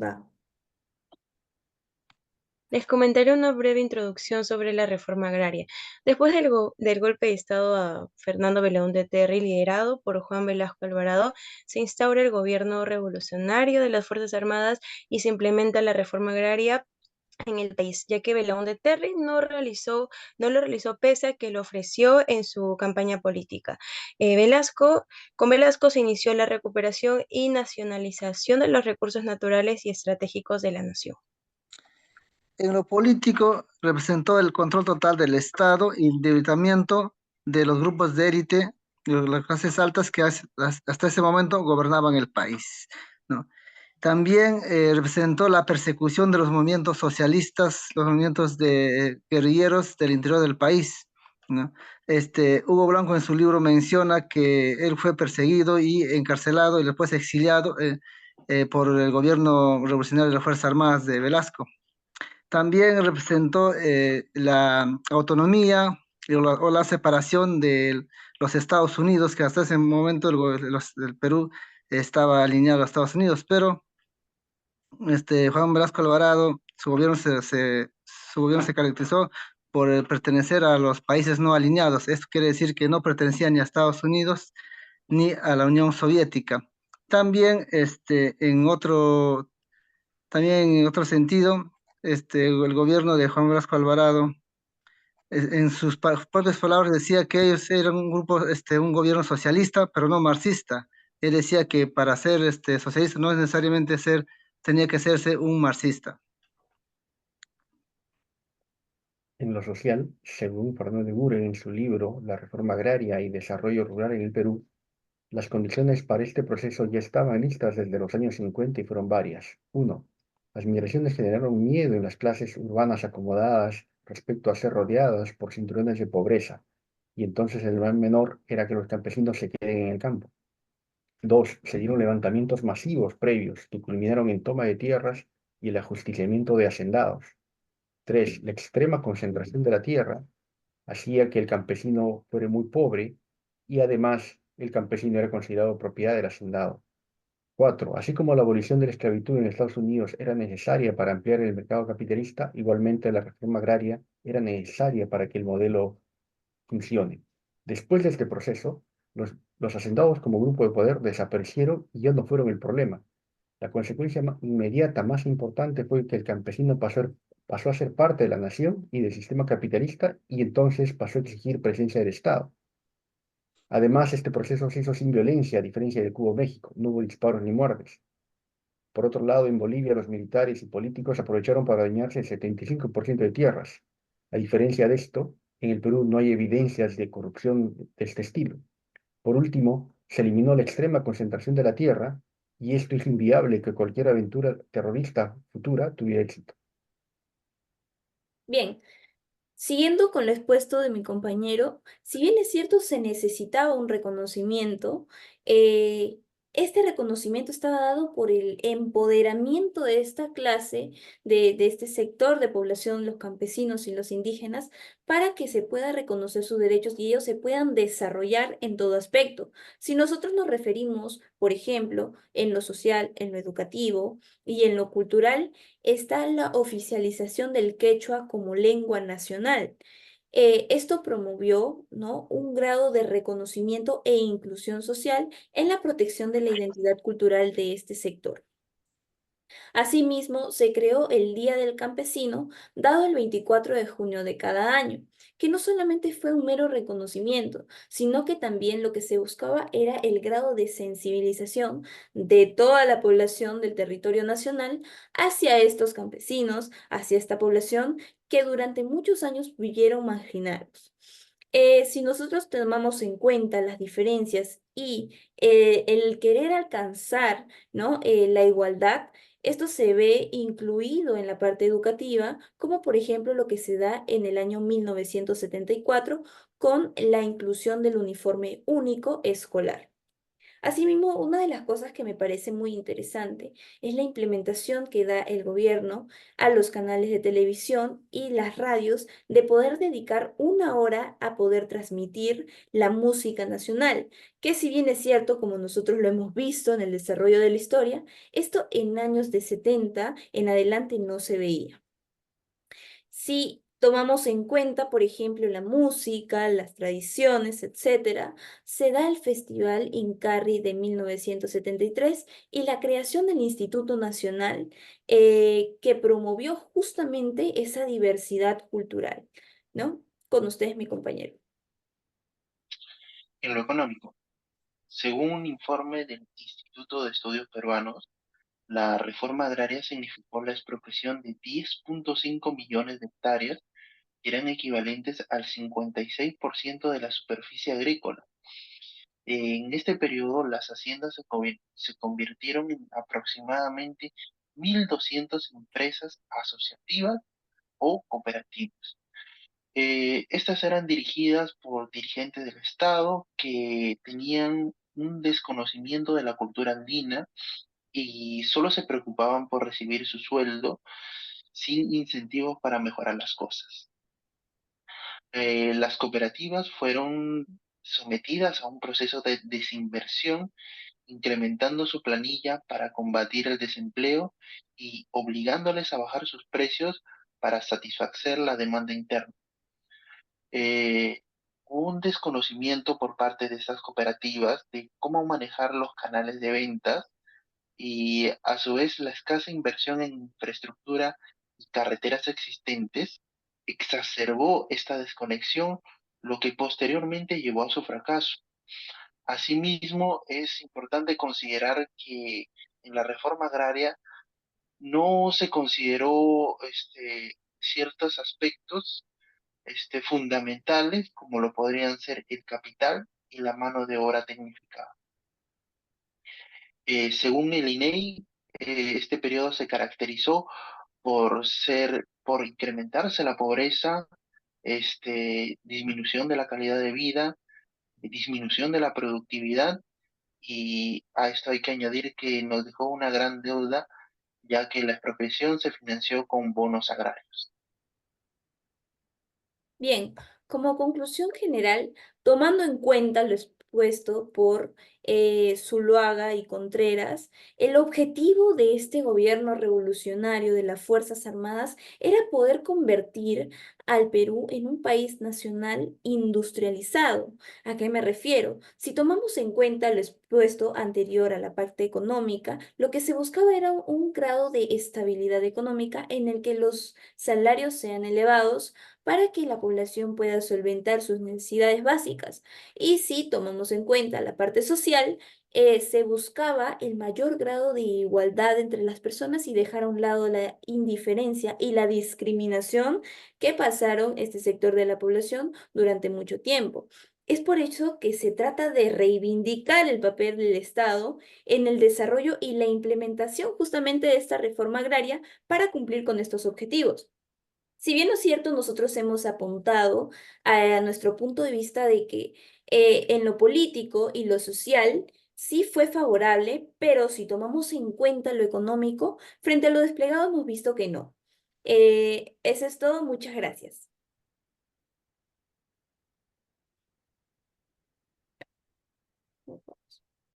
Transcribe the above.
Va. Les comentaré una breve introducción sobre la reforma agraria. Después del golpe de Estado a Fernando Belaúnde Terry, liderado por Juan Velasco Alvarado, se instaura el gobierno revolucionario de las Fuerzas Armadas y se implementa la reforma agraria en el país, ya que Belaúnde Terry no lo realizó pese a que lo ofreció en su campaña política. Con Velasco se inició la recuperación y nacionalización de los recursos naturales y estratégicos de la nación. En lo político, representó el control total del Estado y el debilitamiento de los grupos de élite, de las clases altas que hasta ese momento gobernaban el país, ¿no? También representó la persecución de los movimientos socialistas, los movimientos de guerrilleros del interior del país, ¿no? Hugo Blanco en su libro menciona que él fue perseguido y encarcelado y después exiliado por el gobierno revolucionario de las Fuerzas Armadas de Velasco. También representó la autonomía o la separación de los Estados Unidos, que hasta ese momento el Perú estaba alineado a Estados Unidos, pero Juan Velasco Alvarado, su gobierno se caracterizó por pertenecer a los países no alineados. Esto quiere decir que no pertenecía ni a Estados Unidos ni a la Unión Soviética. También, también en otro sentido, el gobierno de Juan Velasco Alvarado, en sus propias palabras, decía que ellos eran un grupo, un gobierno socialista, pero no marxista. Él decía que para ser socialista no es necesariamente tenía que serse un marxista. En lo social, según Fernando Buren en su libro La reforma agraria y desarrollo rural en el Perú, las condiciones para este proceso ya estaban listas desde los años 50 y fueron varias. Uno, las migraciones generaron miedo en las clases urbanas acomodadas respecto a ser rodeadas por cinturones de pobreza, y entonces el mal menor era que los campesinos se queden en el campo. Dos, se dieron levantamientos masivos previos que culminaron en toma de tierras y el ajusticiamiento de hacendados. Tres, la extrema concentración de la tierra hacía que el campesino fuera muy pobre y además el campesino era considerado propiedad del hacendado. Cuatro, así como la abolición de la esclavitud en Estados Unidos era necesaria para ampliar el mercado capitalista, igualmente la reforma agraria era necesaria para que el modelo funcione. Después de este proceso, los hacendados como grupo de poder desaparecieron y ya no fueron el problema. La consecuencia inmediata más importante fue que el campesino pasó a ser parte de la nación y del sistema capitalista y entonces pasó a exigir presencia del Estado. Además, este proceso se hizo sin violencia, a diferencia del Cuba México. No hubo disparos ni muertes. Por otro lado, en Bolivia, los militares y políticos aprovecharon para dañarse el 75% de tierras. A diferencia de esto, en el Perú no hay evidencias de corrupción de este estilo. Por último, se eliminó la extrema concentración de la tierra y esto hizo inviable que cualquier aventura terrorista futura tuviera éxito. Bien, siguiendo con lo expuesto de mi compañero, si bien es cierto se necesitaba un reconocimiento, eh, este reconocimiento estaba dado por el empoderamiento de esta clase, de este sector de población, los campesinos y los indígenas, para que se pueda reconocer sus derechos y ellos se puedan desarrollar en todo aspecto. Si nosotros nos referimos, por ejemplo, en lo social, en lo educativo y en lo cultural, está la oficialización del quechua como lengua nacional. Esto promovió, ¿no?, un grado de reconocimiento e inclusión social en la protección de la identidad cultural de este sector. Asimismo, se creó el Día del Campesino, dado el 24 de junio de cada año, que no solamente fue un mero reconocimiento, sino que también lo que se buscaba era el grado de sensibilización de toda la población del territorio nacional hacia estos campesinos, hacia esta población que durante muchos años vivieron marginados. Si nosotros tomamos en cuenta las diferencias y el querer alcanzar, ¿no?, la igualdad, esto se ve incluido en la parte educativa, como por ejemplo lo que se da en el año 1974 con la inclusión del uniforme único escolar. Asimismo, una de las cosas que me parece muy interesante es la implementación que da el gobierno a los canales de televisión y las radios de poder dedicar una hora a poder transmitir la música nacional, que si bien es cierto, como nosotros lo hemos visto en el desarrollo de la historia, esto en años de 70 en adelante no se veía. Si tomamos en cuenta, por ejemplo, la música, las tradiciones, etcétera, se da el Festival Incarri de 1973 y la creación del Instituto Nacional que promovió justamente esa diversidad cultural, ¿no? Con ustedes, mi compañero. En lo económico, según un informe del Instituto de Estudios Peruanos, la reforma agraria significó la expropiación de 10,5 millones de hectáreas, que eran equivalentes al 56% de la superficie agrícola. En este periodo, las haciendas se convirtieron en aproximadamente 1.200 empresas asociativas o cooperativas. Estas eran dirigidas por dirigentes del Estado que tenían un desconocimiento de la cultura andina y solo se preocupaban por recibir su sueldo sin incentivos para mejorar las cosas. Las cooperativas fueron sometidas a un proceso de desinversión, incrementando su planilla para combatir el desempleo y obligándoles a bajar sus precios para satisfacer la demanda interna. eh, Hubo un desconocimiento por parte de estas cooperativas de cómo manejar los canales de ventas y a su vez la escasa inversión en infraestructura y carreteras existentes exacerbó esta desconexión, lo que posteriormente llevó a su fracaso. Asimismo, es importante considerar que en la reforma agraria no se consideró ciertos aspectos fundamentales, como lo podrían ser el capital y la mano de obra tecnificada. Según el INEI, este periodo se caracterizó por incrementarse la pobreza, disminución de la calidad de vida, disminución de la productividad, y a esto hay que añadir que nos dejó una gran deuda, ya que la expropiación se financió con bonos agrarios. Bien, como conclusión general, tomando en cuenta lo expuesto por Zuluaga y Contreras, el objetivo de este gobierno revolucionario de las Fuerzas Armadas era poder convertir al Perú en un país nacional industrializado. ¿A qué me refiero? Si tomamos en cuenta lo expuesto anterior a la parte económica, lo que se buscaba era un grado de estabilidad económica en el que los salarios sean elevados para que la población pueda solventar sus necesidades básicas. Y si tomamos en cuenta la parte social, se buscaba el mayor grado de igualdad entre las personas y dejar a un lado la indiferencia y la discriminación que pasaron este sector de la población durante mucho tiempo. Es por eso que se trata de reivindicar el papel del Estado en el desarrollo y la implementación justamente de esta reforma agraria para cumplir con estos objetivos. Si bien no es cierto, nosotros hemos apuntado a nuestro punto de vista de que en lo político y lo social sí fue favorable, pero si tomamos en cuenta lo económico, frente a lo desplegado hemos visto que no. Eso es todo, muchas gracias.